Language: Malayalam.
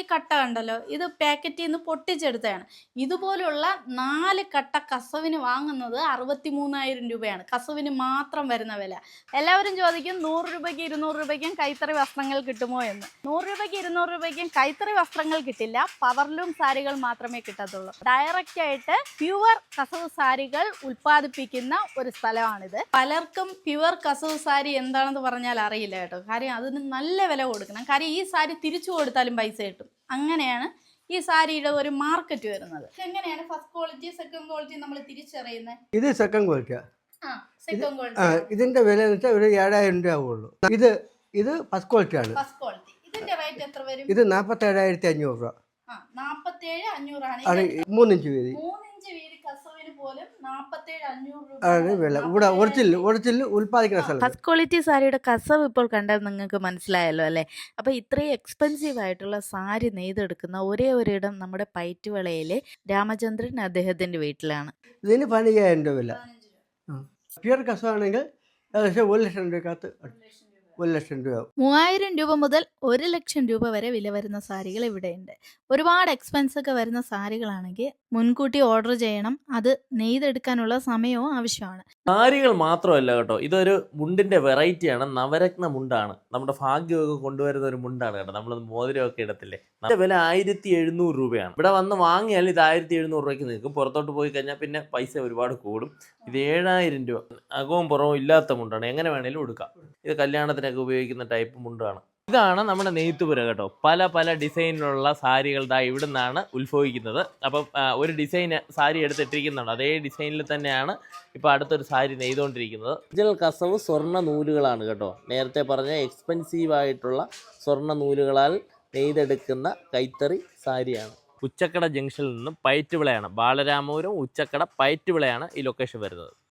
ഈ കട്ട കണ്ടല്ലോ, ഇത് പാക്കറ്റിൽ നിന്ന് പൊട്ടിച്ചെടുത്തതാണ്. ഇതുപോലുള്ള 4 കട്ട കസവിന് വാങ്ങുന്നത് 63,000 രൂപയാണ്. കസവിന് മാത്രം വരുന്ന വില. എല്ലാവരും ചോദിക്കും 100 രൂപയ്ക്ക് 200 രൂപയ്ക്കും കൈത്തറി വസ്ത്രങ്ങൾ കിട്ടുമോ എന്ന്. 100 രൂപയ്ക്ക് 200 രൂപയ്ക്കും കൈത്തറി വസ്ത്രങ്ങൾ കിട്ടില്ല, പവർലൂം സാരികൾ മാത്രമേ കിട്ടത്തുള്ളൂ. ഡയറക്റ്റ് ആയിട്ട് പ്യുവർ കസവ് സാരികൾ ഉൽപ്പാദിപ്പിക്കുന്ന ഒരു സ്ഥലമാണിത്. പലർക്കും പ്യുവർ കസവ് സാരി എന്താണെന്ന് പറഞ്ഞാൽ അറിയില്ല കേട്ടോ. കാര്യം അതിന് നല്ല വില കൊടുക്കണം. കാര്യം ഈ സാരി തിരിച്ചു കൊടുത്താലും പൈസ കിട്ടും. അങ്ങനെയാണ് ഈ സാരിയുടെ ഒരു മാർക്കറ്റ് വരുന്നത്. എങ്ങനെയാണ് ഫസ്റ്റ് ക്വാളിറ്റി സെക്കൻഡ് ക്വാളിറ്റി നമ്മൾ തിരിച്ചറിയുന്നത്? ഇത് സെക്കൻഡ് ക്വാളിറ്റിയാ. സെക്കൻഡ് ക്വാളിറ്റി ഇതിന്റെ വില എന്ന് വെച്ചാൽ ഒരു 7,000 രൂപ ആവുള്ളൂ. ഇത് ഫസ്റ്റ് ക്വാളിറ്റി ആണ്. ഫസ്റ്റ് ക്വാളിറ്റി ഇതിന്റെ റേറ്റ് എത്ര വരും? ഇത് 47,500 രൂപ. 47,500 ആണ്. 3 ഇഞ്ച് വീതി. 3 ഇഞ്ച് വീതി കസവിന് പോലും 47,500 ആണ് വില. ഇവിടെ ഒറിജിനൽ ഉൽപ്പാദിക്കുന്ന സ്ഥലം. ഫസ്റ്റ് ക്വാളിറ്റി സാരിയുടെ കസവ് ഇപ്പോൾ കണ്ടാൽ നിങ്ങൾക്ക് മനസ്സിലായല്ലോ അല്ലേ? അപ്പോൾ ഇത്രയും എക്സ്പെൻസീവ് ആയിട്ടുള്ള സാരി നെയ്തെടുക്കുന്ന ഒരേ ഒരിടം നമ്മുടെ പയറ്റുവിളയിലെ രാമചന്ദ്രൻ അദ്ദേഹത്തിന്റെ വീട്ടിലാണ്. ഇതിന് 15,000 രൂപ വില. പ്യുവർ കസവാണെങ്കിൽ ഏകദേശം 1 ലക്ഷം രൂപക്കകത്ത് 1 ലക്ഷം രൂപ. 3,000 രൂപ മുതൽ 1 ലക്ഷം രൂപ വരെ വില വരുന്ന സാരികൾ ഇവിടെയുണ്ട്. ഒരുപാട് എക്സ്പെൻസ് ഒക്കെ വരുന്ന സാരികളാണെങ്കിൽ മുൻകൂട്ടി ഓർഡർ ചെയ്യണം. അത് നെയ്തെടുക്കാനുള്ള സമയവും ആവശ്യമാണ്. സാരികൾ മാത്രമല്ല കേട്ടോ, ഇതൊരു മുണ്ടിന്റെ വെറൈറ്റിയാണ്. നവരത്ന മുണ്ടാണ്. നമ്മുടെ ഭാഗ്യമൊക്കെ കൊണ്ടുവരുന്ന ഒരു മുണ്ടാണ് കേട്ടോ. നമ്മൾ മോതിരമൊക്കെ ഇടത്തില്ലേ. ഇതിന്റെ വില 1,700 രൂപയാണ്. ഇവിടെ വന്ന് വാങ്ങിയാൽ ഇത് 1,700 രൂപയ്ക്ക് നിൽക്കും. പുറത്തോട്ട് പോയി കഴിഞ്ഞാൽ പിന്നെ പൈസ ഒരുപാട് കൂടും. ഇത് 7,000 രൂപ. അകവും പുറവും ഇല്ലാത്ത മുണ്ടാണ്. എങ്ങനെ വേണേലും എടുക്കാം. ഇത് കല്യാണത്തിനൊക്കെ ഉപയോഗിക്കുന്ന ടൈപ്പ് മുണ്ടാണ്. ഇതാണ് നമ്മുടെ നെയ്ത്തുപുര കേട്ടോ. പല പല ഡിസൈനിലുള്ള സാരികൾ ഇവിടെ നിന്നാണ് ഉത്ഭവിക്കുന്നത്. അപ്പം ഒരു ഡിസൈൻ സാരി എടുത്തിട്ടിരിക്കുന്നുണ്ട്. അതേ ഡിസൈനിൽ തന്നെയാണ് ഇപ്പോൾ അടുത്തൊരു സാരി നെയ്തുകൊണ്ടിരിക്കുന്നത്. ഒറിജിനൽ കസവ് സ്വർണ്ണ നൂലുകളാണ് കേട്ടോ. നേരത്തെ പറഞ്ഞ എക്സ്പെൻസീവ് ആയിട്ടുള്ള സ്വർണ്ണ നൂലുകളാൽ നെയ്തെടുക്കുന്ന കൈത്തറി സാരിയാണ്. ഉച്ചക്കട ജംഗ്ഷനിൽ നിന്നും പയറ്റുവിളയാണ്. ബാലരാമപുരം ഉച്ചക്കട പയറ്റുവിളയാണ് ഈ ലൊക്കേഷൻ വരുന്നത്.